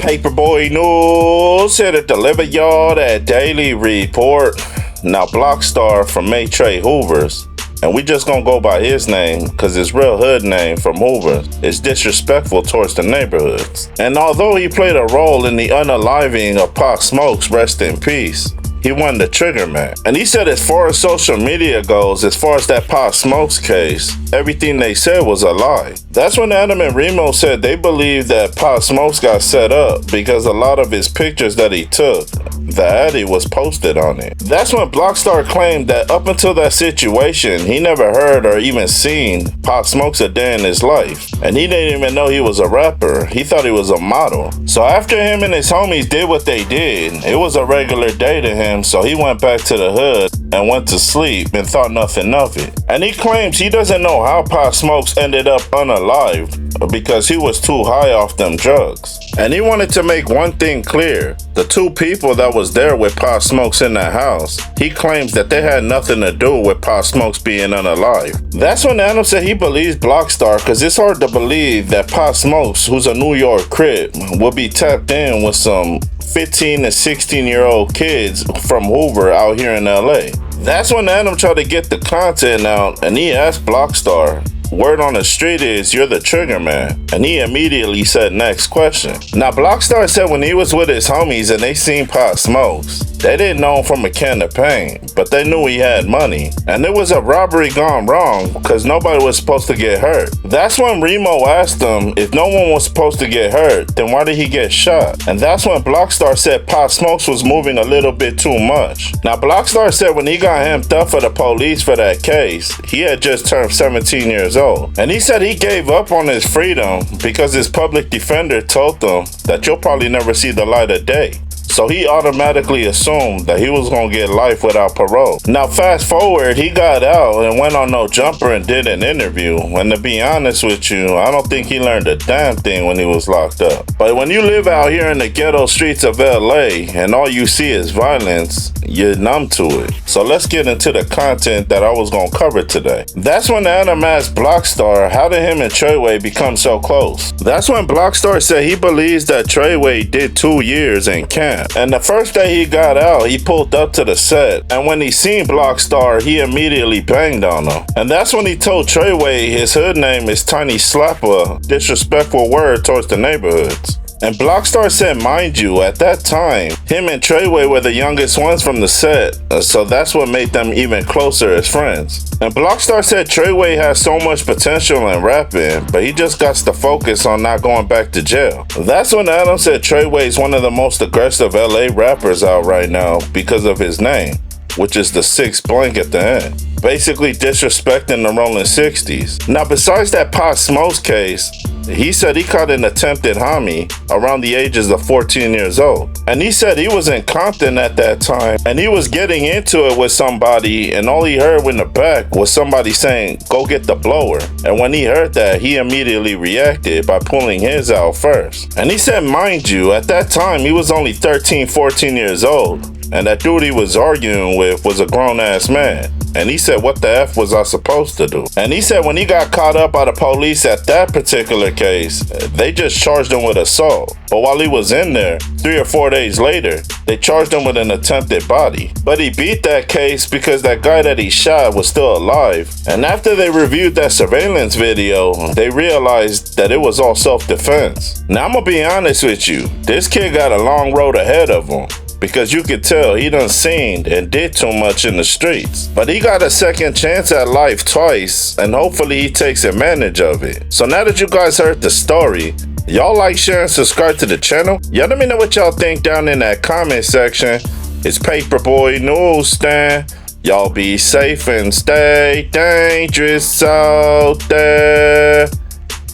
Paperboy News here to deliver y'all that daily report. Now, Blockstar from Trey Hoover's, and we just gonna go by his name because his real hood name from Hoover is disrespectful towards the neighborhoods. And although he played a role in the unaliving of Pop Smoke's rest in peace, he won the trigger man. And he said as far as social media goes, as far as that Pop Smoke's case, everything they said was a lie. That's when Adam and Remo said they believe that Pop Smoke's got set up because a lot of his pictures that he took, the Addy was posted on it. That's when Blockstar claimed that up until that situation, he never heard or even seen Pop Smoke's a day in his life. And he didn't even know he was a rapper. He thought he was a model. So after him and his homies did what they did, it was a regular day to him. So he went back to the hood and went to sleep and thought nothing of it. And he claims he doesn't know how Pop Smokes ended up unalived because he was too high off them drugs. And he wanted to make one thing clear. The two people that was there with Pop Smokes in that house, he claims that they had nothing to do with Pop Smokes being unalive. That's when Adam said he believes Blockstar because it's hard to believe that Pop Smokes, who's a New York Crip, will be tapped in with some 15 and 16-year-old kids from Hoover out here in LA. That's when Adam tried to get the content out and he asked Blockstar, word on the street is you're the trigger man. And he immediately said next question. Now Blockstar said when he was with his homies and they seen Pop Smokes, they didn't know him from a can of paint, but they knew he had money. And it was a robbery gone wrong because nobody was supposed to get hurt. That's when Remo asked him if no one was supposed to get hurt, then why did he get shot? And that's when Blockstar said Pop Smokes was moving a little bit too much. Now Blockstar said when he got hemmed up for the police for that case, he had just turned 17 years old. And he said he gave up on his freedom because his public defender told him that you'll probably never see the light of day. So he automatically assumed that he was going to get life without parole. Now fast forward, he got out and went on No Jumper and did an interview. And to be honest with you, I don't think he learned a damn thing when he was locked up. But when you live out here in the ghetto streets of LA and all you see is violence, you're numb to it. So let's get into the content that I was going to cover today. That's when Adam asked Blockstar, how did him and Treyway become so close? That's when Blockstar said he believes that Treyway did 2 years in camp. And the first day he got out, he pulled up to the set. And when he seen Blockstar, he immediately banged on him. And that's when he told Treyway his hood name is Tiny Slapper, disrespectful word towards the neighborhoods. And Blockstar said, mind you, at that time, him and Treyway were the youngest ones from the set, so that's what made them even closer as friends. And Blockstar said Treyway has so much potential in rapping, but he just got to focus on not going back to jail. That's when Adam said Treyway is one of the most aggressive LA rappers out right now because of his name, which is the 6 blank at the end, basically disrespecting the Rolling 60s. Now besides that Pop Smoke's case, he said he caught an attempted homie around the ages of 14 years old. And he said he was in Compton at that time and he was getting into it with somebody and all he heard in the back was somebody saying, go get the blower. And when he heard that, he immediately reacted by pulling his out first. And he said, mind you, at that time he was only 13, 14 years old. And that dude he was arguing with was a grown-ass man. And he said, what the F was I supposed to do? And he said when he got caught up by the police at that particular case, they just charged him with assault. But while he was in there, 3 or 4 days later, they charged him with an attempted body. But he beat that case because that guy that he shot was still alive. And after they reviewed that surveillance video, they realized that it was all self-defense. Now I'm gonna be honest with you, this kid got a long road ahead of him, because you could tell he done seen and did too much in the streets. But he got a second chance at life twice, and hopefully he takes advantage of it. So now that you guys heard the story, y'all like, share, and subscribe to the channel? Y'all let me know what y'all think down in that comment section. It's Paperboy Newsstand. Y'all be safe and stay dangerous out there.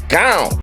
Gone.